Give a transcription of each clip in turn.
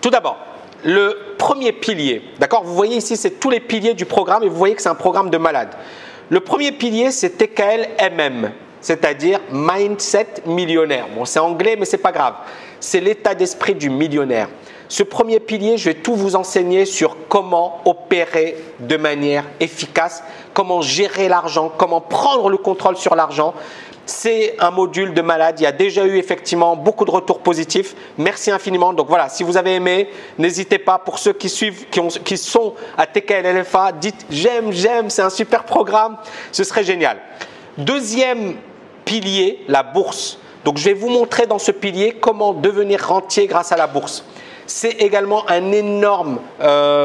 Tout d'abord, le premier pilier, d'accord? Vous voyez ici, c'est tous les piliers du programme et vous voyez que c'est un programme de malade. Le premier pilier, c'est TKL MM, c'est-à-dire Mindset Millionnaire. Bon, c'est anglais, mais ce n'est pas grave. C'est l'état d'esprit du millionnaire. Ce premier pilier, je vais tout vous enseigner sur comment opérer de manière efficace, comment gérer l'argent, comment prendre le contrôle sur l'argent. C'est un module de malade. Il y a déjà eu effectivement beaucoup de retours positifs. Merci infiniment. Donc voilà, si vous avez aimé, n'hésitez pas. Pour ceux qui suivent, qui sont à TKL LFA, dites j'aime, c'est un super programme. Ce serait génial. Deuxième pilier, la bourse. Donc je vais vous montrer dans ce pilier comment devenir rentier grâce à la bourse. C'est également un énorme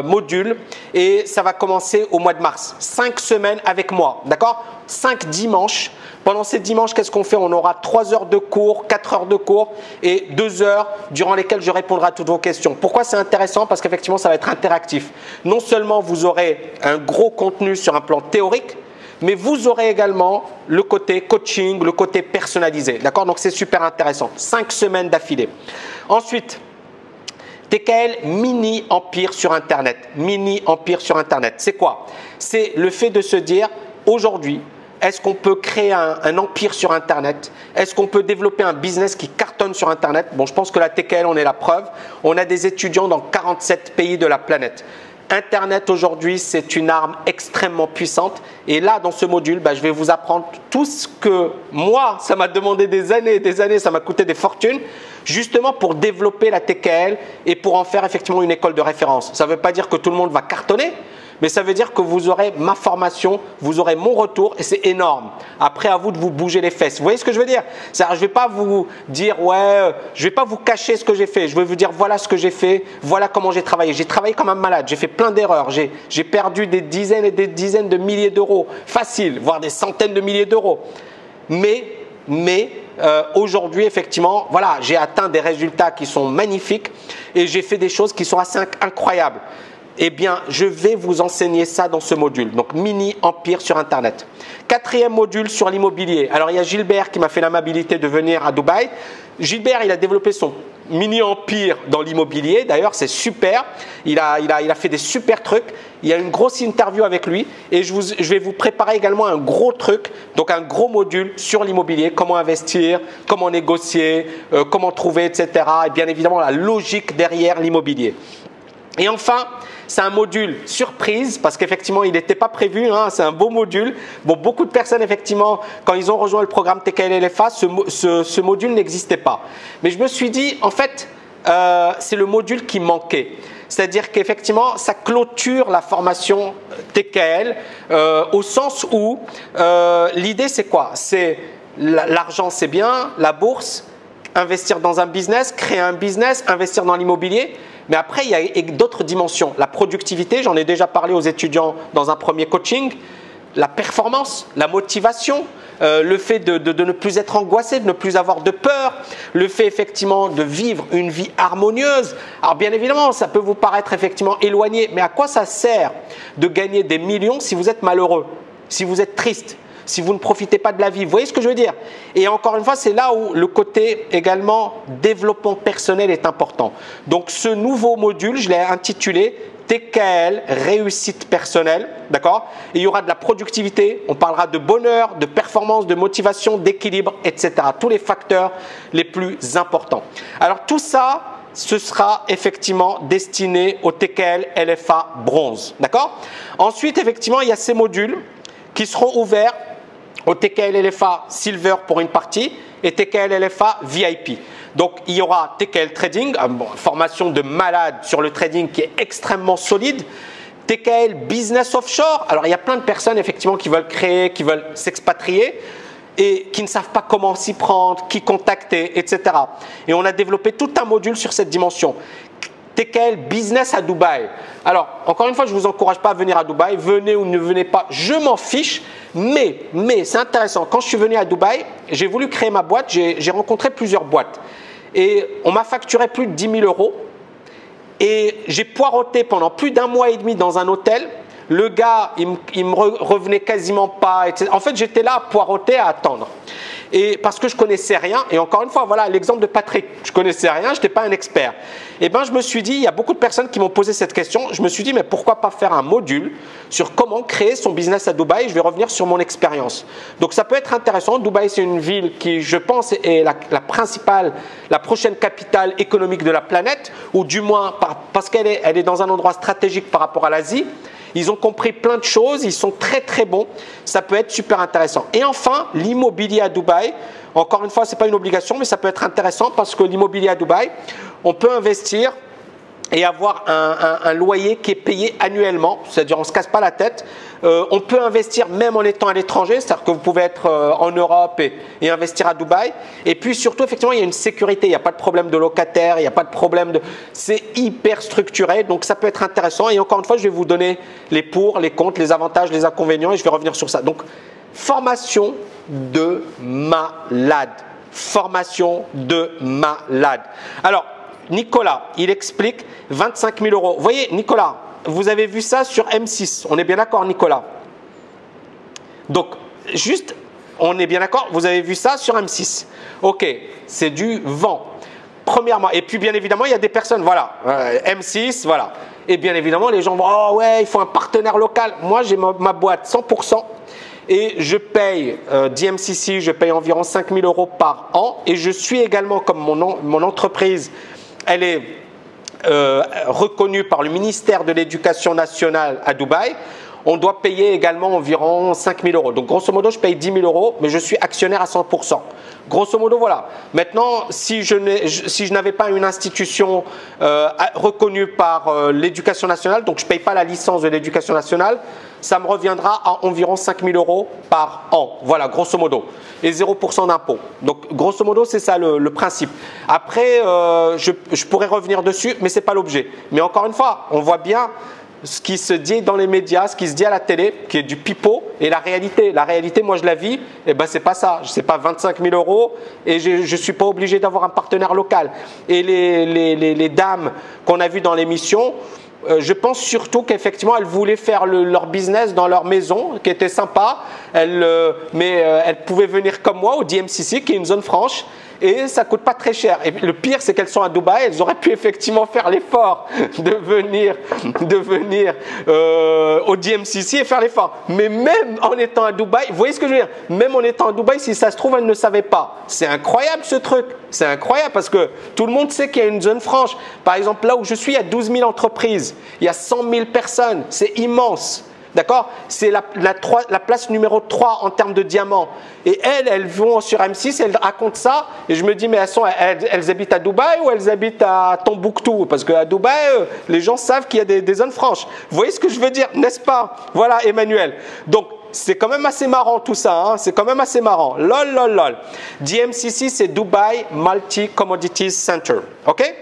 module et ça va commencer au mois de mars. 5 semaines avec moi, d'accord? 5 dimanches. Pendant ces dimanches, qu'est-ce qu'on fait? On aura 3 heures de cours, 4 heures de cours et 2 heures durant lesquelles je répondrai à toutes vos questions. Pourquoi c'est intéressant? Parce qu'effectivement, ça va être interactif. Non seulement vous aurez un gros contenu sur un plan théorique, mais vous aurez également le côté coaching, le côté personnalisé. D'accord? Donc, c'est super intéressant. 5 semaines d'affilée. Ensuite, TKL Mini Empire sur Internet. Mini Empire sur Internet. C'est quoi? C'est le fait de se dire aujourd'hui, est-ce qu'on peut créer un empire sur Internet? Est-ce qu'on peut développer un business qui cartonne sur Internet? Bon, je pense que la TKL, on est la preuve. On a des étudiants dans 47 pays de la planète. Internet aujourd'hui, c'est une arme extrêmement puissante. Et là, dans ce module, je vais vous apprendre tout ce que moi, ça m'a demandé des années, ça m'a coûté des fortunes, justement pour développer la TKL et pour en faire effectivement une école de référence. Ça ne veut pas dire que tout le monde va cartonner, mais ça veut dire que vous aurez ma formation, vous aurez mon retour et c'est énorme. Après, à vous de vous bouger les fesses. Vous voyez ce que je veux dire? Je ne vais pas vous dire, ouais, je ne vais pas vous cacher ce que j'ai fait. Je vais vous dire, voilà ce que j'ai fait, voilà comment j'ai travaillé. J'ai travaillé comme un malade, j'ai fait plein d'erreurs. J'ai perdu des dizaines et des dizaines de milliers d'euros, facile, voire des centaines de milliers d'euros. Mais aujourd'hui, effectivement, voilà, j'ai atteint des résultats qui sont magnifiques et j'ai fait des choses qui sont assez incroyables. Eh bien, je vais vous enseigner ça dans ce module. Donc, Mini Empire sur Internet. 4e module sur l'immobilier. Alors, il y a Gilbert qui m'a fait l'amabilité de venir à Dubaï. Gilbert, il a développé son Mini Empire dans l'immobilier. D'ailleurs, c'est super. Il a fait des super trucs. Il y a une grosse interview avec lui. Et je vais vous préparer également un gros truc, donc un gros module sur l'immobilier. Comment investir, comment négocier, comment trouver, etc. Et bien évidemment, la logique derrière l'immobilier. Et enfin, c'est un module surprise parce qu'effectivement, il n'était pas prévu. Hein, c'est un beau module. Bon, beaucoup de personnes, effectivement, quand ils ont rejoint le programme TKL LFA, ce module n'existait pas. Mais je me suis dit, en fait, c'est le module qui manquait. C'est-à-dire qu'effectivement, ça clôture la formation TKL au sens où l'idée, c'est quoi? C'est l'argent, c'est bien, la bourse, investir dans un business, créer un business, investir dans l'immobilier. Mais après, il y a d'autres dimensions. La productivité, j'en ai déjà parlé aux étudiants dans un premier coaching. La performance, la motivation, le fait de ne plus être angoissé, de ne plus avoir de peur, le fait effectivement de vivre une vie harmonieuse. Alors bien évidemment, ça peut vous paraître effectivement éloigné, mais à quoi ça sert de gagner des millions si vous êtes malheureux, si vous êtes triste, si vous ne profitez pas de la vie? Vous voyez ce que je veux dire? Et encore une fois, c'est là où le côté également développement personnel est important. Donc ce nouveau module, je l'ai intitulé TKL réussite personnelle, d'accord? Et il y aura de la productivité, on parlera de bonheur, de performance, de motivation, d'équilibre, etc. Tous les facteurs les plus importants. Alors tout ça, ce sera effectivement destiné au TKL LFA bronze, d'accord? Ensuite, effectivement, il y a ces modules qui seront ouverts au TKL LFA Silver pour une partie et TKL LFA VIP. Donc, il y aura TKL Trading, une formation de malade sur le trading qui est extrêmement solide. TKL Business Offshore. Alors, il y a plein de personnes effectivement qui veulent créer, qui veulent s'expatrier et qui ne savent pas comment s'y prendre, qui contacter, etc. Et on a développé tout un module sur cette dimension. TKL Business à Dubaï. Alors, encore une fois, je ne vous encourage pas à venir à Dubaï. Venez ou ne venez pas, je m'en fiche. Mais c'est intéressant. Quand je suis venu à Dubaï, j'ai voulu créer ma boîte. J'ai rencontré plusieurs boîtes. Et on m'a facturé plus de 10 000 euros. Et j'ai poireauté pendant plus d'1 mois et demi dans un hôtel. Le gars, il me revenait quasiment pas, etc. En fait, j'étais là à poireauter, à attendre. Et parce que je connaissais rien, et encore une fois, voilà l'exemple de Patrick, je connaissais rien, je n'étais pas un expert. Et ben je me suis dit, il y a beaucoup de personnes qui m'ont posé cette question, je me suis dit, mais pourquoi pas faire un module sur comment créer son business à Dubaï? Je vais revenir sur mon expérience. Donc ça peut être intéressant. Dubaï, c'est une ville qui, je pense, est la principale, la prochaine capitale économique de la planète, ou du moins parce qu'elle est dans un endroit stratégique par rapport à l'Asie. Ils ont compris plein de choses, ils sont très très bons, ça peut être super intéressant. Et enfin, l'immobilier à Dubaï, encore une fois, ce n'est pas une obligation, mais ça peut être intéressant parce que l'immobilier à Dubaï, on peut investir et avoir un loyer qui est payé annuellement, c'est-à-dire on ne se casse pas la tête. On peut investir même en étant à l'étranger, c'est-à-dire que vous pouvez être en Europe et investir à Dubaï. Et puis surtout, effectivement, il y a une sécurité, il n'y a pas de problème de locataire, il n'y a pas de problème de… C'est hyper structuré, donc ça peut être intéressant. Et encore une fois, je vais vous donner les pour, les contre, les avantages, les inconvénients et je vais revenir sur ça. Donc, formation de malade. Formation de malade. Alors, Nicolas, il explique 25 000 euros. Vous voyez, Nicolas, vous avez vu ça sur M6. On est bien d'accord, Nicolas? Donc, juste, on est bien d'accord, vous avez vu ça sur M6. Ok, c'est du vent. Premièrement, et puis bien évidemment, il y a des personnes, voilà, M6, voilà. Et bien évidemment, les gens vont, oh ouais, il faut un partenaire local. Moi, j'ai ma boîte 100%. Et je paye DMCC, je paye environ 5 000 euros par an. Et je suis également, comme mon entreprise, elle est reconnue par le ministère de l'Éducation nationale à Dubaï. On doit payer également environ 5 000 euros. Donc, grosso modo, je paye 10 000 euros, mais je suis actionnaire à 100%. Grosso modo, voilà. Maintenant, si je n'avais pas une institution reconnue par l'Éducation nationale, donc je ne paye pas la licence de l'Éducation nationale, ça me reviendra à environ 5 000 euros par an. Voilà, grosso modo. Et 0% d'impôt. Donc, grosso modo, c'est ça le principe. Après, je pourrais revenir dessus, mais ce n'est pas l'objet. Mais encore une fois, on voit bien ce qui se dit dans les médias, ce qui se dit à la télé, qui est du pipeau, et la réalité. La réalité, moi, je la vis, et ben, c'est pas ça. C'est pas 25 000 euros, et je suis pas obligé d'avoir un partenaire local. Et les dames qu'on a vues dans l'émission, je pense surtout qu'effectivement, elles voulaient faire leur business dans leur maison, qui était sympa. Mais elles pouvaient venir comme moi au DMCC, qui est une zone franche, et ça coûte pas très cher. Et le pire, c'est qu'elles sont à Dubaï, elles auraient pu effectivement faire l'effort de venir au DMCC et faire l'effort. Mais même en étant à Dubaï, vous voyez ce que je veux dire? Même en étant à Dubaï, si ça se trouve, elles ne savaient pas. C'est incroyable ce truc. C'est incroyable parce que tout le monde sait qu'il y a une zone franche. Par exemple, là où je suis, il y a 12 000 entreprises. Il y a 100 000 personnes. C'est immense. D'accord? C'est la place numéro 3 en termes de diamants. Et elles vont sur M6, elles racontent ça. Et je me dis, mais elles habitent à Dubaï ou elles habitent à Tombouctou? Parce qu'à Dubaï, les gens savent qu'il y a des zones franches. Vous voyez ce que je veux dire, n'est-ce pas? Voilà, Emmanuel. Donc, c'est quand même assez marrant tout ça. Hein? C'est quand même assez marrant. Lol, lol, lol. DMCC, c'est Dubai Multi Commodities Center. OK?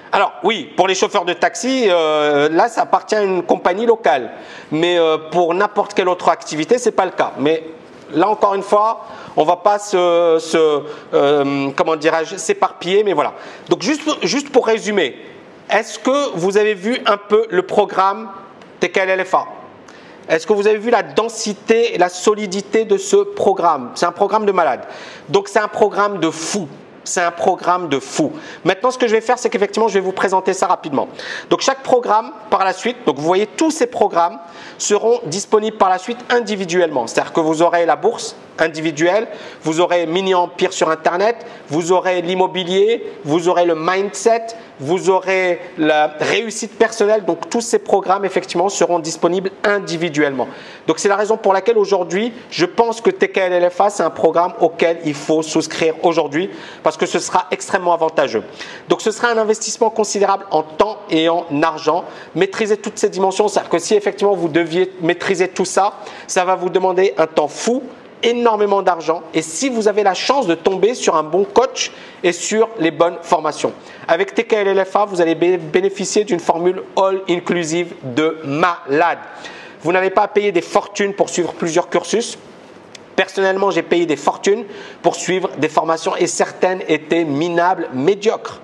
Alors oui, pour les chauffeurs de taxi, là ça appartient à une compagnie locale. Mais pour n'importe quelle autre activité, ce n'est pas le cas. Mais là encore une fois, on ne va pas comment dirais-je, s'éparpiller, mais voilà. Donc juste pour résumer, est-ce que vous avez vu un peu le programme TKL-LFA? Est-ce que vous avez vu la densité et la solidité de ce programme? C'est un programme de malade. Donc c'est un programme de fou. C'est un programme de fou. Maintenant, ce que je vais faire, c'est qu'effectivement, je vais vous présenter ça rapidement. Donc, chaque programme, par la suite, donc vous voyez, tous ces programmes seront disponibles par la suite individuellement. C'est-à-dire que vous aurez la bourse individuelle, vous aurez Mini Empire sur Internet, vous aurez l'immobilier, vous aurez le mindset, vous aurez la réussite personnelle. Donc, tous ces programmes, effectivement, seront disponibles individuellement. Donc, c'est la raison pour laquelle aujourd'hui, je pense que TKL-LFA, c'est un programme auquel il faut souscrire aujourd'hui parce que ce sera extrêmement avantageux. Donc, ce sera un investissement considérable en temps et en argent. Maîtriser toutes ces dimensions, c'est-à-dire que si effectivement vous deviez maîtriser tout ça, ça va vous demander un temps fou, énormément d'argent, et si vous avez la chance de tomber sur un bon coach et sur les bonnes formations. Avec TKL-LFA, vous allez bénéficier d'une formule all-inclusive de malade. Vous n'avez pas à payer des fortunes pour suivre plusieurs cursus. Personnellement, j'ai payé des fortunes pour suivre des formations et certaines étaient minables, médiocres.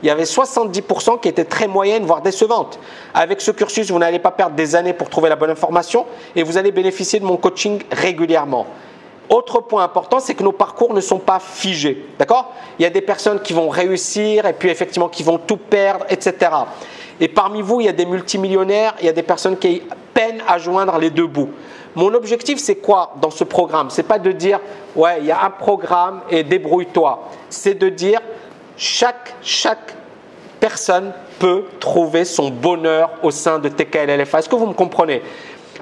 il y avait 70% qui étaient très moyennes, voire décevantes. Avec ce cursus, vous n'allez pas perdre des années pour trouver la bonne information et vous allez bénéficier de mon coaching régulièrement. Autre point important, c'est que nos parcours ne sont pas figés. D'accord? Il y a des personnes qui vont réussir et puis effectivement qui vont tout perdre, etc. Et parmi vous, il y a des multimillionnaires, il y a des personnes qui peinent à joindre les deux bouts. Mon objectif, c'est quoi dans ce programme? C'est pas de dire « ouais, il y a un programme et débrouille-toi ». C'est de dire chaque personne peut trouver son bonheur au sein de TKL LFA. Est-ce que vous me comprenez?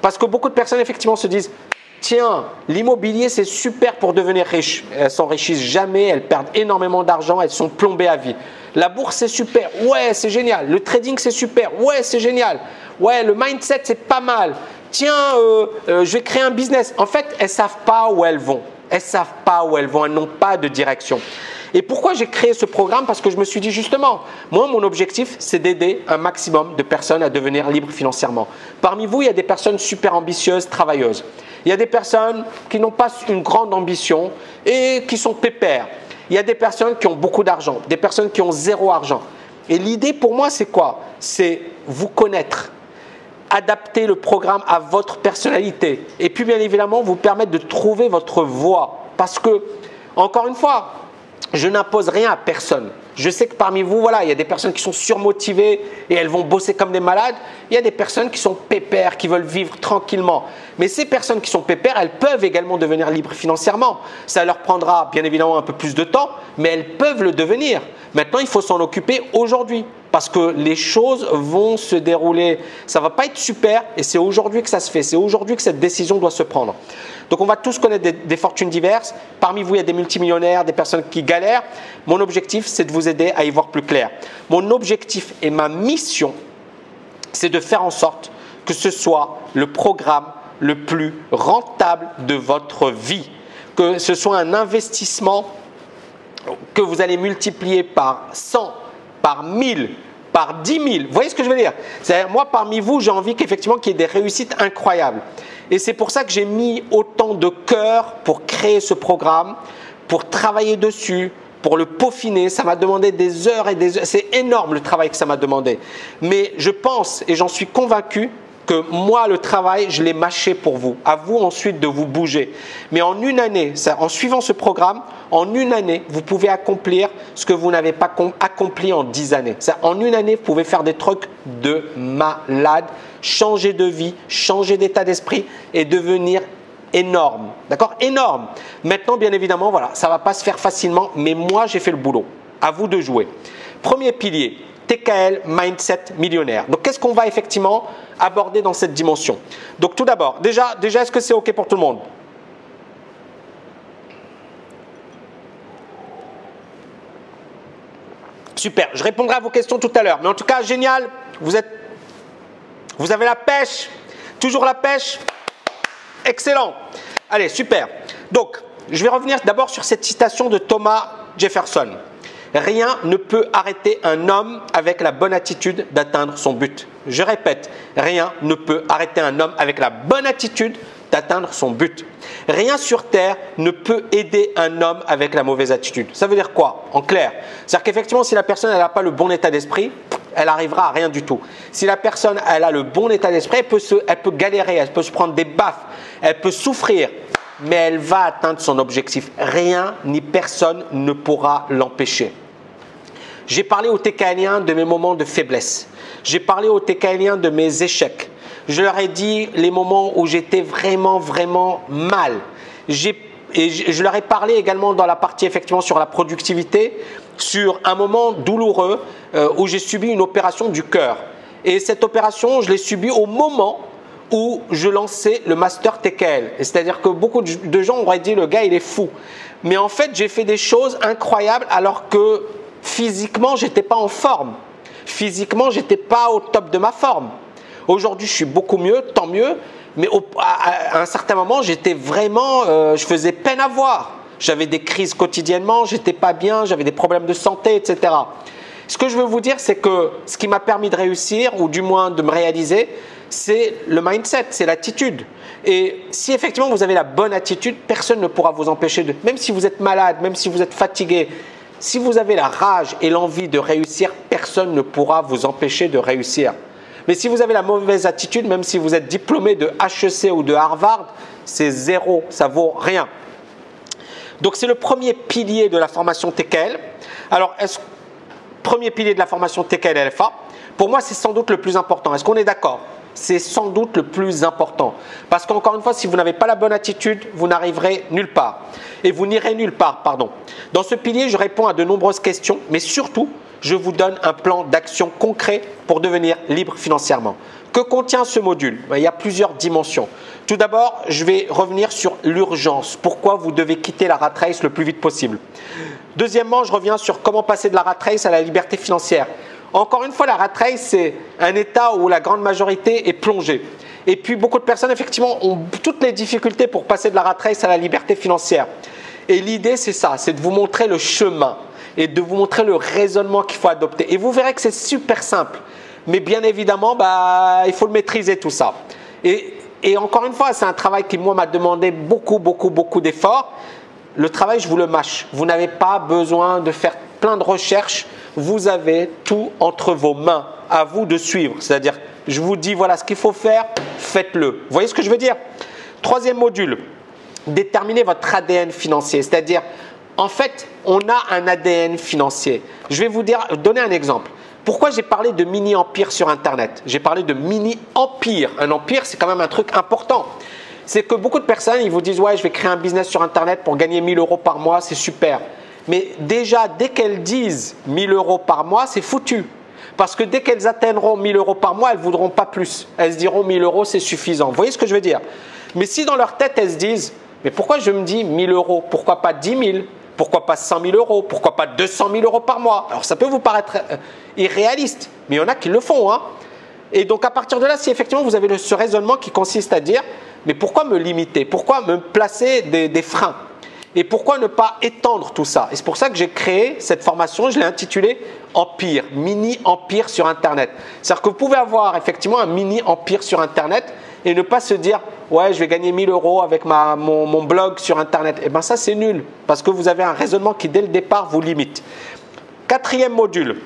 Parce que beaucoup de personnes, effectivement, se disent « tiens, l'immobilier, c'est super pour devenir riche ». Elles s'enrichissent jamais, elles perdent énormément d'argent, elles sont plombées à vie. La bourse, c'est super. Ouais, c'est génial. Le trading, c'est super. Ouais, c'est génial. Ouais, le mindset, c'est pas mal. Tiens, je vais créer un business. En fait, elles ne savent pas où elles vont. Elles ne savent pas où elles vont. Elles n'ont pas de direction. Et pourquoi j'ai créé ce programme? Parce que je me suis dit justement, moi, mon objectif, c'est d'aider un maximum de personnes à devenir libres financièrement. Parmi vous, il y a des personnes super ambitieuses, travailleuses. Il y a des personnes qui n'ont pas une grande ambition et qui sont pépères. Il y a des personnes qui ont beaucoup d'argent, des personnes qui ont zéro argent. Et l'idée pour moi, c'est quoi? C'est vous connaître, adapter le programme à votre personnalité et puis bien évidemment vous permettre de trouver votre voie. Parce que, encore une fois, je n'impose rien à personne. Je sais que parmi vous, voilà, il y a des personnes qui sont surmotivées et elles vont bosser comme des malades. Il y a des personnes qui sont pépères, qui veulent vivre tranquillement. Mais ces personnes qui sont pépères, elles peuvent également devenir libres financièrement. Ça leur prendra bien évidemment un peu plus de temps, mais elles peuvent le devenir. Maintenant, il faut s'en occuper aujourd'hui parce que les choses vont se dérouler. Ça ne va pas être super et c'est aujourd'hui que ça se fait. C'est aujourd'hui que cette décision doit se prendre. Donc, on va tous connaître des fortunes diverses. Parmi vous, il y a des multimillionnaires, des personnes qui galèrent. Mon objectif, c'est de vous aider à y voir plus clair. Mon objectif et ma mission, c'est de faire en sorte que ce soit le programme le plus rentable de votre vie. Que ce soit un investissement que vous allez multiplier par 100, par 1000, par 10 000. Vous voyez ce que je veux dire? C'est-à-dire, moi, parmi vous, j'ai envie qu'effectivement qu'il y ait des réussites incroyables. Et c'est pour ça que j'ai mis autant de cœur pour créer ce programme, pour travailler dessus, pour le peaufiner. Ça m'a demandé des heures et des heures. C'est énorme le travail que ça m'a demandé. Mais je pense et j'en suis convaincu que moi, le travail, je l'ai mâché pour vous. À vous ensuite de vous bouger. Mais en une année, en suivant ce programme, en une année, vous pouvez accomplir ce que vous n'avez pas accompli en 10 années. En une année, vous pouvez faire des trucs de malade, changer de vie, changer d'état d'esprit et devenir énorme. D'accord? Énorme. Maintenant, bien évidemment, voilà, ça ne va pas se faire facilement, mais moi, j'ai fait le boulot. À vous de jouer. Premier pilier, TKL Mindset Millionnaire. Donc, qu'est-ce qu'on va effectivement aborder dans cette dimension? Donc, tout d'abord, déjà est-ce que c'est OK pour tout le monde? Super, je répondrai à vos questions tout à l'heure. Mais en tout cas, génial, vous avez la pêche, toujours la pêche. Excellent. Allez, super. Donc, je vais revenir d'abord sur cette citation de Thomas Jefferson. Rien ne peut arrêter un homme avec la bonne attitude d'atteindre son but. Je répète, rien ne peut arrêter un homme avec la bonne attitude d'atteindre son but. Rien sur terre ne peut aider un homme avec la mauvaise attitude. Ça veut dire quoi? En clair, c'est-à-dire qu'effectivement, si la personne n'a pas le bon état d'esprit, elle arrivera à rien du tout. Si la personne elle a le bon état d'esprit, elle peut galérer, elle peut se prendre des baffes, elle peut souffrir, mais elle va atteindre son objectif. Rien ni personne ne pourra l'empêcher. J'ai parlé aux TKLiens de mes moments de faiblesse. J'ai parlé aux TKLiens de mes échecs. Je leur ai dit les moments où j'étais vraiment, vraiment mal. Et je leur ai parlé également dans la partie effectivement sur la productivité, sur un moment douloureux où j'ai subi une opération du cœur. Et cette opération, je l'ai subie au moment où je lançais le Master TKL. C'est-à-dire que beaucoup de gens auraient dit le gars il est fou. Mais en fait, j'ai fait des choses incroyables alors que physiquement, je n'étais pas en forme. Physiquement, je n'étais pas au top de ma forme. Aujourd'hui, je suis beaucoup mieux, tant mieux. Mais à un certain moment, j'étais vraiment, je faisais peine à voir. J'avais des crises quotidiennement, j'étais pas bien, j'avais des problèmes de santé, etc. Ce que je veux vous dire, c'est que ce qui m'a permis de réussir, ou du moins de me réaliser, c'est le mindset, c'est l'attitude. Et si effectivement vous avez la bonne attitude, personne ne pourra vous empêcher de… Même si vous êtes malade, même si vous êtes fatigué, Si vous avez la rage et l'envie de réussir, personne ne pourra vous empêcher de réussir. Mais si vous avez la mauvaise attitude, même si vous êtes diplômé de HEC ou de Harvard, c'est zéro, ça vaut rien. Donc c'est le premier pilier de la formation TKL. Alors, premier pilier de la formation TKL LFA, pour moi c'est sans doute le plus important. Est-ce qu'on est d'accord? C'est sans doute le plus important. Parce qu'encore une fois, si vous n'avez pas la bonne attitude, vous n'arriverez nulle part. Et vous n'irez nulle part, pardon. Dans ce pilier, je réponds à de nombreuses questions, mais surtout, je vous donne un plan d'action concret pour devenir libre financièrement. Que contient ce module? Il y a plusieurs dimensions. Tout d'abord, je vais revenir sur l'urgence. Pourquoi vous devez quitter la rat race le plus vite possible. Deuxièmement, je reviens sur comment passer de la rat race à la liberté financière. Encore une fois, la rat race, c'est un état où la grande majorité est plongée. Et puis, beaucoup de personnes, effectivement, ont toutes les difficultés pour passer de la rat race à la liberté financière. Et l'idée, c'est ça, c'est de vous montrer le chemin et de vous montrer le raisonnement qu'il faut adopter. Et vous verrez que c'est super simple. Mais bien évidemment, il faut le maîtriser tout ça. Et encore une fois, c'est un travail qui, moi, m'a demandé beaucoup d'efforts. Le travail, je vous le mâche. Vous n'avez pas besoin de faire plein de recherches. Vous avez tout entre vos mains. À vous de suivre. C'est-à-dire, je vous dis, voilà ce qu'il faut faire, faites-le. Vous voyez ce que je veux dire? Troisième module, déterminez votre ADN financier. C'est-à-dire, en fait, on a un ADN financier. Je vais vous donner un exemple. Pourquoi j'ai parlé de mini-empire sur Internet? J'ai parlé de mini-empire. Un empire, c'est quand même un truc important. C'est que beaucoup de personnes, ils vous disent « Ouais, je vais créer un business sur Internet pour gagner 1000 € par mois, c'est super. » Mais déjà, dès qu'elles disent 1000 € par mois, c'est foutu. Parce que dès qu'elles atteindront 1000 € par mois, elles ne voudront pas plus. Elles se diront 1000 €, c'est suffisant. Vous voyez ce que je veux dire? Mais si dans leur tête, elles se disent « Mais pourquoi je me dis 1000 €? Pourquoi pas 10 000? Pourquoi pas 100 000 €? Pourquoi pas 200 000 € par mois ?» Alors ça peut vous paraître irréaliste, mais il y en a qui le font. Et donc à partir de là, si effectivement vous avez ce raisonnement qui consiste à dire « Mais pourquoi me limiter? Pourquoi me placer des freins? Et pourquoi ne pas étendre tout ça ?» Et c'est pour ça que j'ai créé cette formation, je l'ai intitulée « Empire », mini-empire sur Internet. C'est-à-dire que vous pouvez avoir effectivement un mini-empire sur Internet et ne pas se dire « Ouais, je vais gagner 1000 € avec mon blog sur Internet. » Eh bien ça, c'est nul parce que vous avez un raisonnement qui, dès le départ, vous limite. Quatrième module,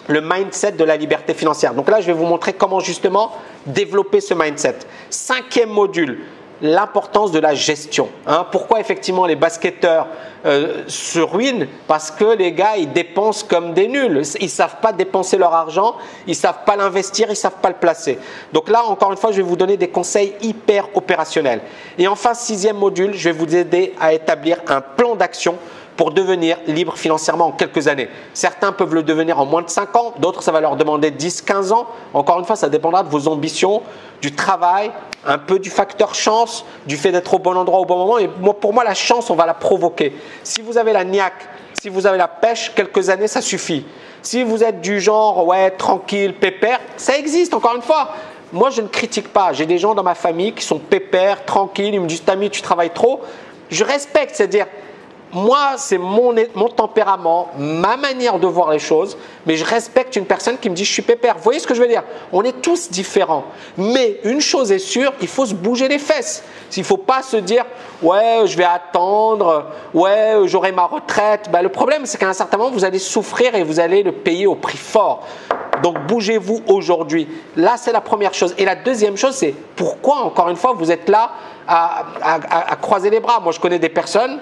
le mindset de la liberté financière. Donc là, je vais vous montrer comment justement développer ce mindset. Cinquième module, l'importance de la gestion. Pourquoi effectivement les basketteurs se ruinent? Parce que les gars, ils dépensent comme des nuls. Ils ne savent pas dépenser leur argent, ils ne savent pas l'investir, ils ne savent pas le placer. Donc là, encore une fois, je vais vous donner des conseils hyper opérationnels. Et enfin, sixième module, je vais vous aider à établir un plan d'action pour devenir libre financièrement en quelques années. Certains peuvent le devenir en moins de 5 ans, d'autres ça va leur demander 10-15 ans. Encore une fois, ça dépendra de vos ambitions, du travail, un peu du facteur chance, du fait d'être au bon endroit au bon moment. Et pour moi, la chance, on va la provoquer. Si vous avez la niaque, si vous avez la pêche, quelques années, ça suffit. Si vous êtes du genre, ouais, tranquille, pépère, ça existe, encore une fois. Moi, je ne critique pas. J'ai des gens dans ma famille qui sont pépères, tranquilles. Ils me disent, Tami, tu travailles trop. Je respecte, c'est-à-dire, moi, c'est mon tempérament, ma manière de voir les choses, mais je respecte une personne qui me dit « je suis pépère ». Vous voyez ce que je veux dire? On est tous différents. Mais une chose est sûre, il faut se bouger les fesses. Il ne faut pas se dire « ouais, je vais attendre, ouais, j'aurai ma retraite ». Le problème, c'est qu'à un certain moment, vous allez souffrir et vous allez le payer au prix fort. Donc, bougez-vous aujourd'hui. Là, c'est la première chose. Et la deuxième chose, c'est pourquoi, encore une fois, vous êtes là à croiser les bras. Moi, je connais des personnes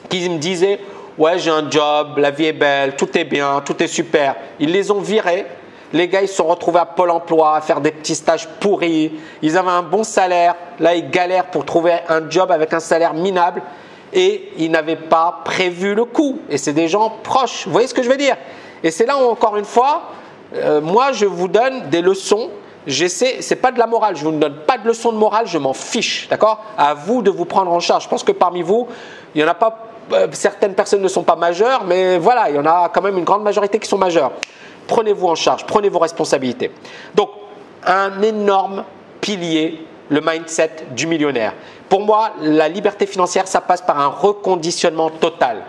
qui me disaient « ouais, j'ai un job, la vie est belle, tout est bien, tout est super ». Ils les ont virés. Les gars, ils se sont retrouvés à Pôle emploi, à faire des petits stages pourris. Ils avaient un bon salaire. Là, ils galèrent pour trouver un job avec un salaire minable. Et ils n'avaient pas prévu le coup. Et c'est des gens proches. Vous voyez ce que je veux dire? Et c'est là où, encore une fois, moi, je vous donne des leçons. C'est pas de la morale. Je ne vous donne pas de leçons de morale. Je m'en fiche. D'accord? À vous de vous prendre en charge. Je pense que parmi vous, il n'y en a pas. Certaines personnes ne sont pas majeures, mais voilà, il y en a quand même une grande majorité qui sont majeures. Prenez-vous en charge, prenez vos responsabilités. Donc, un énorme pilier, le mindset du millionnaire. Pour moi, la liberté financière, ça passe par un reconditionnement total.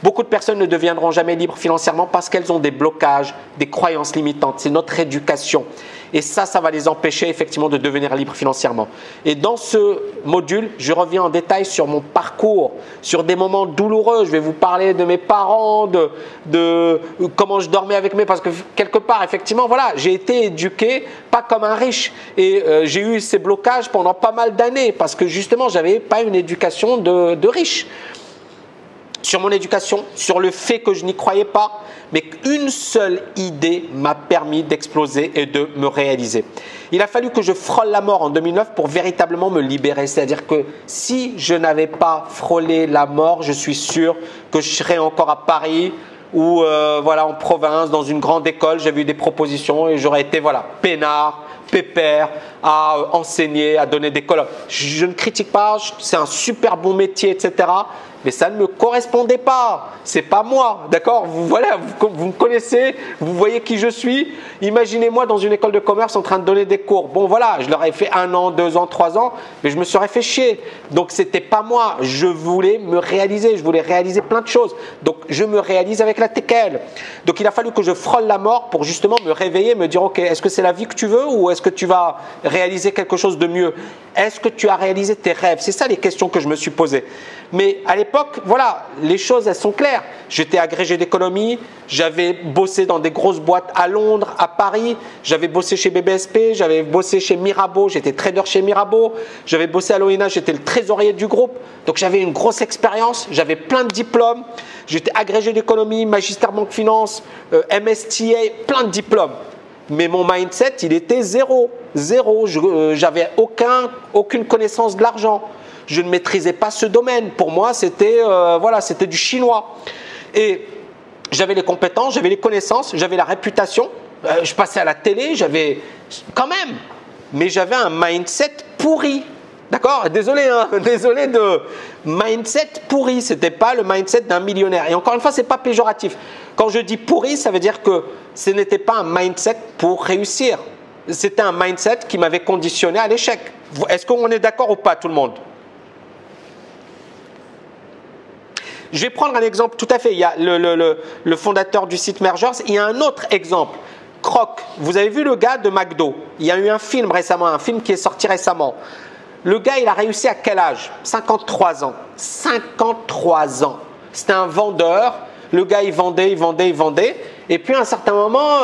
Beaucoup de personnes ne deviendront jamais libres financièrement parce qu'elles ont des blocages, des croyances limitantes. C'est notre éducation. Et ça va les empêcher effectivement de devenir libres financièrement. Et dans ce module, je reviens en détail sur mon parcours, sur des moments douloureux. Je vais vous parler de mes parents, de comment je dormais avec parce que quelque part, effectivement, voilà, j'ai été éduqué pas comme un riche. Et j'ai eu ces blocages pendant pas mal d'années parce que justement, j'avais pas une éducation de riche. Sur mon éducation, sur le fait que je n'y croyais pas, mais qu'une seule idée m'a permis d'exploser et de me réaliser. Il a fallu que je frôle la mort en 2009 pour véritablement me libérer. C'est-à-dire que si je n'avais pas frôlé la mort, je suis sûr que je serais encore à Paris ou voilà, en province, dans une grande école. J'avais eu des propositions et j'aurais été voilà, peinard, pépère, à enseigner, à donner des colloques. Je ne critique pas, c'est un super bon métier, etc. Mais ça ne me correspondait pas. C'est pas moi, d'accord? Voilà, vous me connaissez, vous voyez qui je suis. Imaginez-moi dans une école de commerce en train de donner des cours. Bon, voilà, je leur ai fait 1 an, 2 ans, 3 ans, mais je me serais fait chier. Donc, c'était pas moi. Je voulais me réaliser. Je voulais réaliser plein de choses. Donc, je me réalise avec la TKL. Donc, il a fallu que je frôle la mort pour justement me réveiller, me dire, OK, est-ce que c'est la vie que tu veux ou est-ce que tu vas réaliser quelque chose de mieux? Est-ce que tu as réalisé tes rêves? C'est ça les questions que je me suis posées. Mais à l'époque, voilà, les choses, elles sont claires. J'étais agrégé d'économie, j'avais bossé dans des grosses boîtes à Londres, à Paris, j'avais bossé chez BBSP, j'avais bossé chez Mirabeau, j'étais trader chez Mirabeau, j'avais bossé à l'ONA, j'étais le trésorier du groupe. Donc j'avais une grosse expérience, j'avais plein de diplômes, j'étais agrégé d'économie, magistère banque finance, MSTA, plein de diplômes. Mais mon mindset, il était zéro. J'avais aucune connaissance de l'argent. Je ne maîtrisais pas ce domaine. Pour moi, c'était voilà, c'était du chinois. Et j'avais les compétences, j'avais les connaissances, j'avais la réputation. Je passais à la télé, j'avais quand même. Mais j'avais un mindset pourri. D'accord? Désolé, hein, désolé de mindset pourri. C'était pas le mindset d'un millionnaire. Et encore une fois, c'est pas péjoratif. Quand je dis pourri, ça veut dire que ce n'était pas un mindset pour réussir. C'était un mindset qui m'avait conditionné à l'échec. Est-ce qu'on est d'accord ou pas, tout le monde? Je vais prendre un exemple tout à fait. Il y a le fondateur du site Mergers. Il y a un autre exemple. Kroc. Vous avez vu le gars de McDo? Il y a eu un film récemment, un film qui est sorti récemment. Le gars, il a réussi à quel âge? 53 ans. 53 ans. C'était un vendeur. Le gars, il vendait. Et puis, à un certain moment,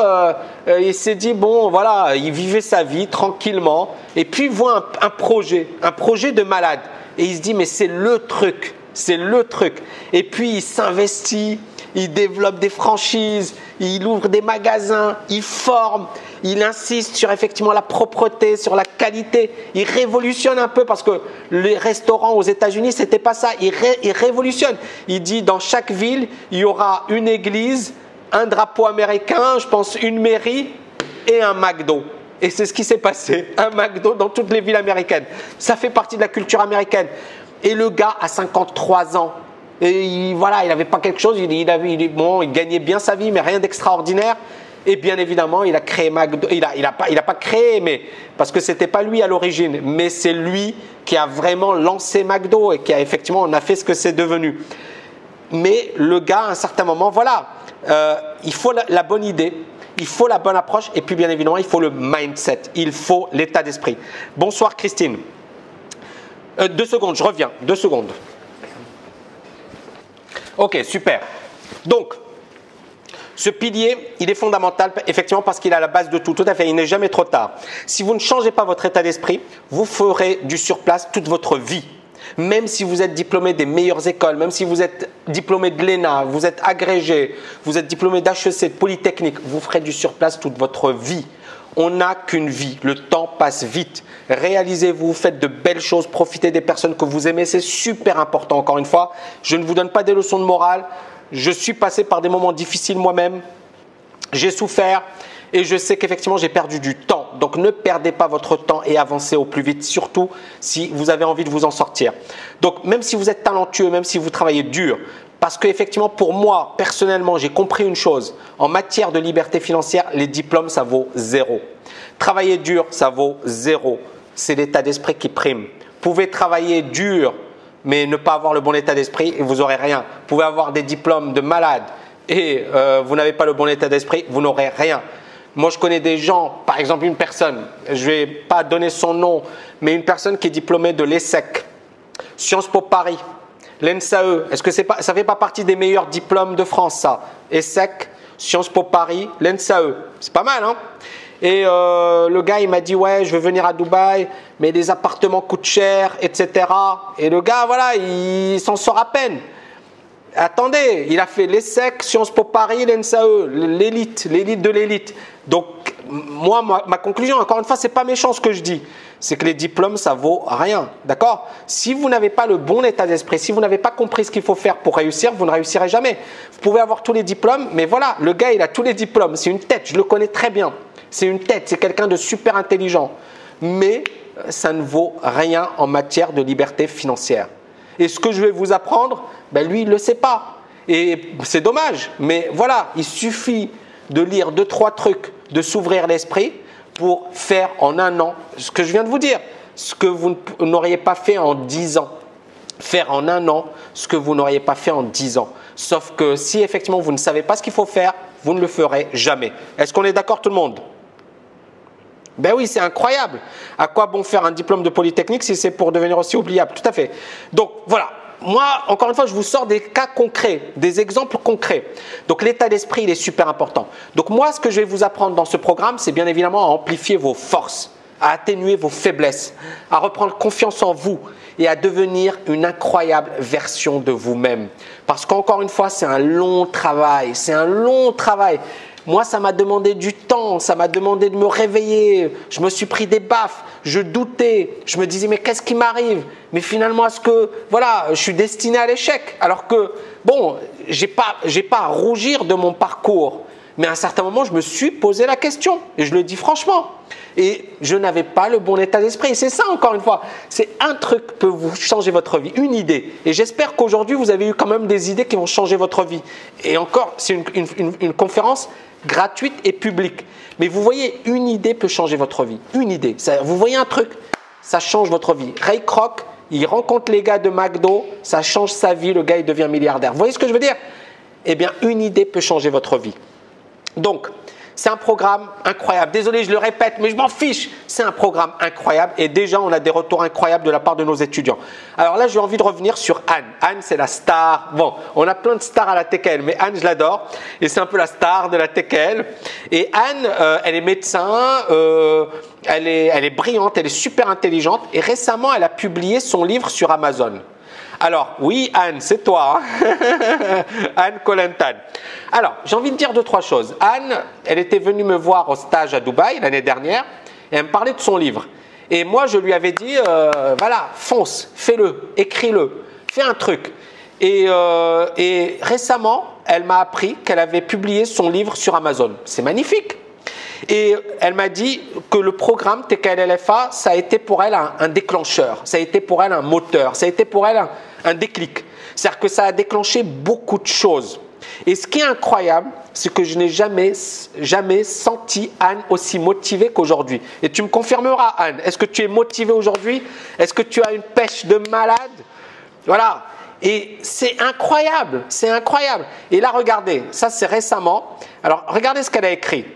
il s'est dit, bon, voilà, il vivait sa vie tranquillement. Et puis, il voit un projet de malade. Et il se dit, mais c'est le truc. C'est le truc. Et puis, il s'investit, il développe des franchises, il ouvre des magasins, il forme, il insiste sur effectivement la propreté, sur la qualité. Il révolutionne un peu parce que les restaurants aux États-Unis, c'était pas ça. Il révolutionne. Il dit, dans chaque ville, il y aura une église, un drapeau américain, je pense une mairie et un McDo. Et c'est ce qui s'est passé. Un McDo dans toutes les villes américaines. Ça fait partie de la culture américaine. Et le gars a 53 ans. Et voilà, il n'avait pas quelque chose. Il gagnait bien sa vie, mais rien d'extraordinaire. Et bien évidemment, il a créé McDo. Il a pas créé, mais parce que c'était pas lui à l'origine. Mais c'est lui qui a vraiment lancé McDo et qui a effectivement, on a fait ce que c'est devenu. Mais le gars, à un certain moment, voilà, il faut la bonne idée. Il faut la bonne approche. Et puis bien évidemment, il faut le mindset. Il faut l'état d'esprit. Bonsoir Christine. 2 secondes, je reviens. 2 secondes. Ok, super. Donc, ce pilier, il est fondamental, effectivement, parce qu'il est à la base de tout. Tout à fait, il n'est jamais trop tard. Si vous ne changez pas votre état d'esprit, vous ferez du surplace toute votre vie. Même si vous êtes diplômé des meilleures écoles, même si vous êtes diplômé de l'ENA, vous êtes agrégé, vous êtes diplômé d'HEC, de Polytechnique, vous ferez du surplace toute votre vie. On n'a qu'une vie, le temps passe vite. Réalisez-vous, faites de belles choses, profitez des personnes que vous aimez, c'est super important. Encore une fois, je ne vous donne pas des leçons de morale. Je suis passé par des moments difficiles moi-même. J'ai souffert et je sais qu'effectivement j'ai perdu du temps. Donc ne perdez pas votre temps et avancez au plus vite, surtout si vous avez envie de vous en sortir. Donc même si vous êtes talentueux, même si vous travaillez dur, parce qu'effectivement, pour moi, personnellement, j'ai compris une chose. En matière de liberté financière, les diplômes, ça vaut 0. Travailler dur, ça vaut 0. C'est l'état d'esprit qui prime. Vous pouvez travailler dur, mais ne pas avoir le bon état d'esprit et vous n'aurez rien. Vous pouvez avoir des diplômes de malade et vous n'avez pas le bon état d'esprit, vous n'aurez rien. Moi, je connais des gens, par exemple une personne, je ne vais pas donner son nom, mais une personne qui est diplômée de l'ESSEC, Sciences Po Paris, l'ENSAE. Est-ce que ça ne fait pas partie des meilleurs diplômes de France, ça? ESSEC, Sciences Po Paris, l'ENSAE. C'est pas mal, hein? Et le gars, il m'a dit, ouais, je veux venir à Dubaï, mais les appartements coûtent cher, etc. Et le gars, voilà, il s'en sort à peine. Attendez, il a fait l'ESSEC, Sciences Po Paris, l'ENSAE, l'élite de l'élite. Donc, moi, ma conclusion, encore une fois, ce n'est pas méchant ce que je dis. C'est que les diplômes, ça vaut rien. D'accord? Si vous n'avez pas le bon état d'esprit, si vous n'avez pas compris ce qu'il faut faire pour réussir, vous ne réussirez jamais. Vous pouvez avoir tous les diplômes, mais voilà, le gars, il a tous les diplômes. C'est une tête, je le connais très bien. C'est une tête, c'est quelqu'un de super intelligent. Mais ça ne vaut rien en matière de liberté financière. Et ce que je vais vous apprendre, ben lui, il ne le sait pas. Et c'est dommage, mais voilà, il suffit de lire 2-3 trucs, de s'ouvrir l'esprit pour faire en un an ce que je viens de vous dire, ce que vous n'auriez pas fait en 10 ans. Faire en un an ce que vous n'auriez pas fait en 10 ans. Sauf que si effectivement vous ne savez pas ce qu'il faut faire, vous ne le ferez jamais. Est-ce qu'on est d'accord tout le monde? Ben oui, c'est incroyable. À quoi bon faire un diplôme de Polytechnique si c'est pour devenir aussi oubliable? Tout à fait. Donc voilà, moi, encore une fois, je vous sors des cas concrets, des exemples concrets. Donc l'état d'esprit, il est super important. Donc moi, ce que je vais vous apprendre dans ce programme, c'est bien évidemment à amplifier vos forces, à atténuer vos faiblesses, à reprendre confiance en vous et à devenir une incroyable version de vous-même. Parce qu'encore une fois, c'est un long travail, c'est un long travail. Moi, ça m'a demandé du temps, ça m'a demandé de me réveiller. Je me suis pris des baffes, je doutais. Je me disais, mais qu'est-ce qui m'arrive? Mais finalement, est-ce que, voilà, je suis destiné à l'échec? Alors que, bon, j'ai pas à rougir de mon parcours. Mais à un certain moment, je me suis posé la question. Et je le dis franchement. Et je n'avais pas le bon état d'esprit. Et c'est ça, encore une fois. C'est un truc qui peut vous changer votre vie, une idée. Et j'espère qu'aujourd'hui, vous avez eu quand même des idées qui vont changer votre vie. Et encore, c'est une conférence gratuite et publique. Mais vous voyez, une idée peut changer votre vie. Une idée. Vous voyez un truc, ça change votre vie. Ray Kroc, il rencontre les gars de McDo, ça change sa vie, le gars il devient milliardaire. Vous voyez ce que je veux dire? Eh bien, une idée peut changer votre vie. Donc, c'est un programme incroyable. Désolé, je le répète, mais je m'en fiche. C'est un programme incroyable et déjà, on a des retours incroyables de la part de nos étudiants. Alors là, j'ai envie de revenir sur Anne. Anne, c'est la star. Bon, on a plein de stars à la TKL, mais Anne, je l'adore. Et c'est un peu la star de la TKL. Et Anne, elle est médecin, elle est brillante, elle est super intelligente. Et récemment, elle a publié son livre sur Amazon. Alors, oui, Anne, c'est toi, hein. Anne Colentan. Alors, j'ai envie de dire 2-3 choses. Anne, elle était venue me voir au stage à Dubaï l'année dernière et elle me parlait de son livre. Et moi, je lui avais dit, voilà, fonce, fais-le, écris-le, fais un truc. Et récemment, elle m'a appris qu'elle avait publié son livre sur Amazon. C'est magnifique. Et elle m'a dit que le programme TKL-LFA, ça a été pour elle un déclencheur, ça a été pour elle un moteur, ça a été pour elle un déclic. C'est-à-dire que ça a déclenché beaucoup de choses. Et ce qui est incroyable, c'est que je n'ai jamais senti Anne aussi motivée qu'aujourd'hui. Et tu me confirmeras, Anne, est-ce que tu es motivée aujourd'hui? Est-ce que tu as une pêche de malade? Voilà. Et c'est incroyable, c'est incroyable. Et là, regardez, ça c'est récemment. Alors, regardez ce qu'elle a écrit.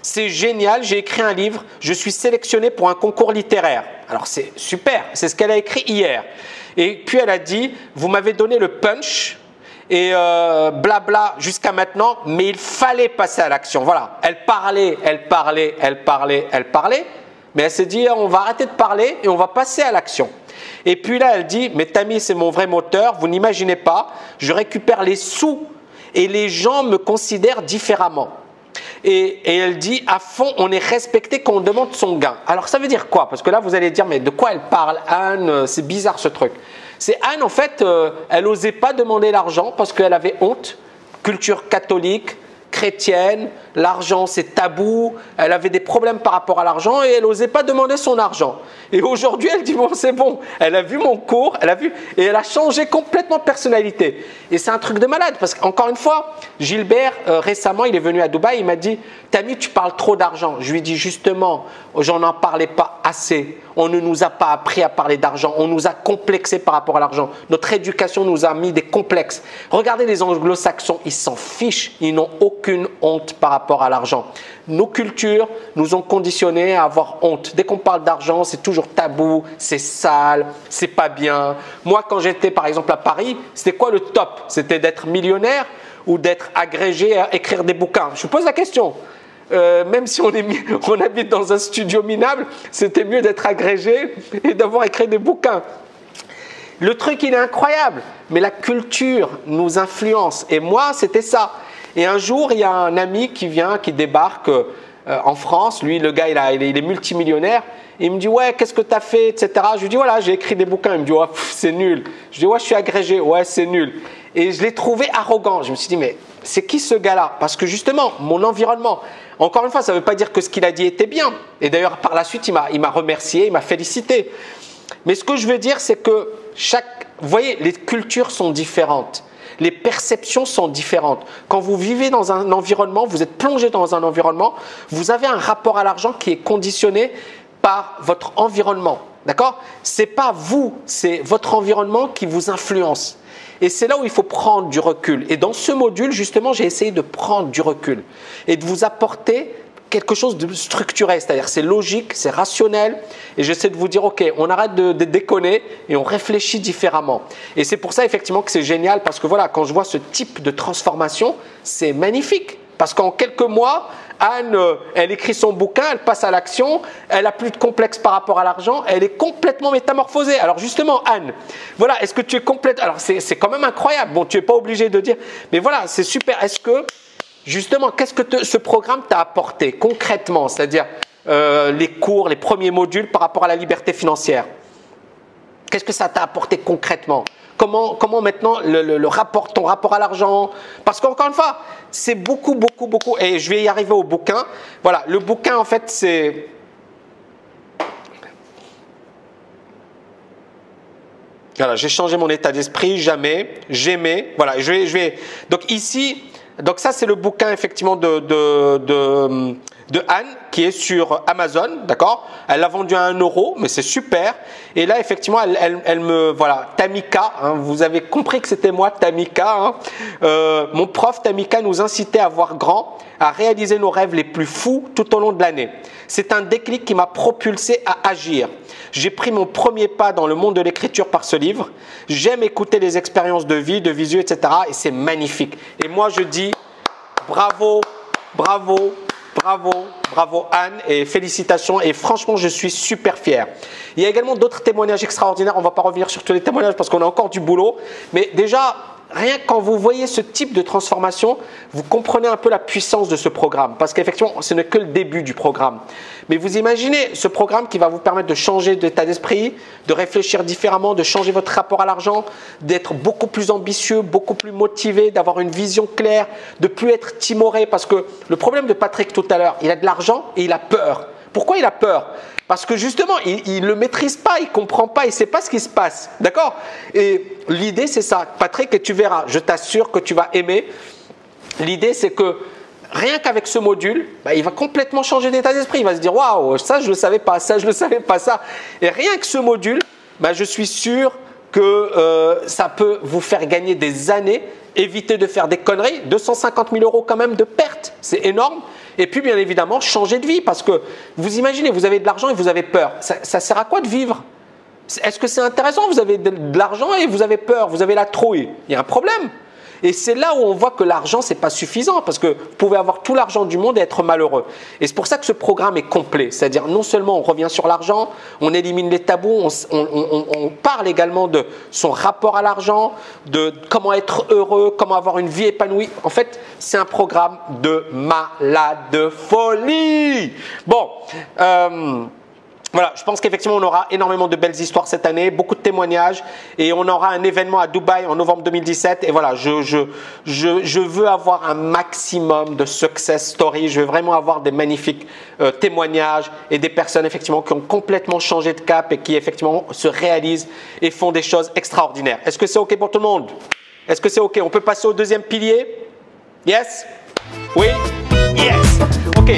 C'est génial, j'ai écrit un livre, je suis sélectionné pour un concours littéraire. Alors c'est super, c'est ce qu'elle a écrit hier. Et puis elle a dit, vous m'avez donné le punch et blabla jusqu'à maintenant, mais il fallait passer à l'action. Voilà, elle parlait, mais elle s'est dit, on va arrêter de parler et on va passer à l'action. Et puis là, elle dit, mais Tammy, c'est mon vrai moteur, vous n'imaginez pas, je récupère les sous et les gens me considèrent différemment. Et elle dit, à fond, on est respecté quand on demande son gain. Alors, ça veut dire quoi? Parce que là, vous allez dire, mais de quoi elle parle, Anne? C'est bizarre ce truc. C'est Anne, en fait, elle n'osait pas demander l'argent parce qu'elle avait honte. Culture catholique, chrétienne, l'argent c'est tabou, elle avait des problèmes par rapport à l'argent et elle n'osait pas demander son argent. Et aujourd'hui elle dit bon c'est bon, elle a vu mon cours, elle a vu et elle a changé complètement de personnalité. Et c'est un truc de malade parce qu'encore une fois, Gilbert récemment il est venu à Dubaï, il m'a dit Tammy tu parles trop d'argent. Je lui ai dit justement, j'en en parlais pas assez. On ne nous a pas appris à parler d'argent, on nous a complexé par rapport à l'argent. Notre éducation nous a mis des complexes. Regardez les anglo-saxons, ils s'en fichent, ils n'ont aucune honte par rapport rapport à l'argent. Nos cultures nous ont conditionnés à avoir honte. Dès qu'on parle d'argent, c'est toujours tabou, c'est sale, c'est pas bien. Moi, quand j'étais par exemple à Paris, c'était quoi le top? C'était d'être millionnaire ou d'être agrégé à écrire des bouquins? Je vous pose la question. Même si on habite dans un studio minable, c'était mieux d'être agrégé et d'avoir écrit des bouquins. Le truc, il est incroyable, mais la culture nous influence. Et moi, c'était ça. Et un jour, il y a un ami qui débarque en France. Lui, le gars, il est multimillionnaire. Il me dit, ouais, qu'est-ce que tu as fait, etc. Je lui dis, voilà, j'ai écrit des bouquins. Il me dit, ouais, c'est nul. Je dis, ouais, je suis agrégé. Ouais, c'est nul. Et je l'ai trouvé arrogant. Je me suis dit, mais c'est qui ce gars-là? Parce que justement, mon environnement, encore une fois, ça ne veut pas dire que ce qu'il a dit était bien. Et d'ailleurs, par la suite, il m'a remercié, il m'a félicité. Mais ce que je veux dire, c'est que vous voyez, les cultures sont différentes. Les perceptions sont différentes. Quand vous vivez dans un environnement, vous êtes plongé dans un environnement, vous avez un rapport à l'argent qui est conditionné par votre environnement. D'accord? Ce n'est pas vous, c'est votre environnement qui vous influence. Et c'est là où il faut prendre du recul. Et dans ce module, justement, j'ai essayé de prendre du recul et de vous apporter quelque chose de structuré, c'est-à-dire c'est logique, c'est rationnel, et j'essaie de vous dire, ok, on arrête de déconner et on réfléchit différemment. Et c'est pour ça effectivement que c'est génial, parce que voilà, quand je vois ce type de transformation, c'est magnifique, parce qu'en quelques mois, Anne, elle écrit son bouquin, elle passe à l'action, elle n'a plus de complexe par rapport à l'argent, elle est complètement métamorphosée. Alors justement, Anne, voilà, est-ce que tu es complète? Alors c'est quand même incroyable, bon, tu n'es pas obligé de dire, mais voilà, c'est super, est-ce que justement, qu'est-ce que ce programme t'a apporté concrètement, c'est-à-dire les cours, les premiers modules par rapport à la liberté financière? Qu'est-ce que ça t'a apporté concrètement? Comment maintenant ton rapport à l'argent? Parce qu'encore une fois, c'est beaucoup, et je vais y arriver au bouquin. Voilà, le bouquin en fait c'est… Voilà, j'ai changé mon état d'esprit, j'aimais, voilà, donc ici… Donc ça, c'est le bouquin effectivement de Anne qui est sur Amazon, d'accord? Elle l'a vendu à 1 €, mais c'est super. Et là, effectivement, elle me… Voilà, Tamika, hein, vous avez compris que c'était moi, Tamika. Hein. Mon prof Tamika nous incitait à voir grand, à réaliser nos rêves les plus fous tout au long de l'année. C'est un déclic qui m'a propulsé à agir. J'ai pris mon premier pas dans le monde de l'écriture par ce livre. J'aime écouter les expériences de vie, de visu, etc. Et c'est magnifique. Et moi, je dis bravo, bravo, bravo, bravo Anne et félicitations. Et franchement, je suis super fier. Il y a également d'autres témoignages extraordinaires. On ne va pas revenir sur tous les témoignages parce qu'on a encore du boulot. Mais déjà… Rien que quand vous voyez ce type de transformation, vous comprenez un peu la puissance de ce programme. Parce qu'effectivement, ce n'est que le début du programme. Mais vous imaginez ce programme qui va vous permettre de changer d'état d'esprit, de réfléchir différemment, de changer votre rapport à l'argent, d'être beaucoup plus ambitieux, beaucoup plus motivé, d'avoir une vision claire, de ne plus être timoré. Parce que le problème de Patrick tout à l'heure, il a de l'argent et il a peur. Pourquoi il a peur? Parce que justement, il ne le maîtrise pas, il ne comprend pas, il ne sait pas ce qui se passe. D'accord? Et l'idée, c'est ça. Patrick, et tu verras, je t'assure que tu vas aimer. L'idée, c'est que rien qu'avec ce module, il va complètement changer d'état d'esprit. Il va se dire, waouh, ça, je ne le savais pas, ça, je ne le savais pas, ça. Et rien que ce module, je suis sûr que ça peut vous faire gagner des années, éviter de faire des conneries. 250 000 € quand même de pertes, c'est énorme. Et puis, bien évidemment, changer de vie. Parce que vous imaginez, vous avez de l'argent et vous avez peur. Ça sert à quoi de vivre? Est-ce que c'est intéressant? Vous avez de l'argent et vous avez peur, vous avez la trouille. Il y a un problème. Et c'est là où on voit que l'argent, ce n'est pas suffisant. Parce que vous pouvez avoir tout l'argent du monde et être malheureux. Et c'est pour ça que ce programme est complet. C'est-à-dire, non seulement on revient sur l'argent, on élimine les tabous, on parle également de son rapport à l'argent, de comment être heureux, comment avoir une vie épanouie. En fait, c'est un programme de malade de folie. Bon, voilà, je pense qu'effectivement, on aura énormément de belles histoires cette année, beaucoup de témoignages et on aura un événement à Dubaï en novembre 2017. Et voilà, je veux avoir un maximum de success stories. Je veux vraiment avoir des magnifiques témoignages et des personnes effectivement qui ont complètement changé de cap et qui effectivement se réalisent et font des choses extraordinaires. Est-ce que c'est OK pour tout le monde? Est-ce que c'est OK? On peut passer au deuxième pilier? Yes? Oui? Yes? OK.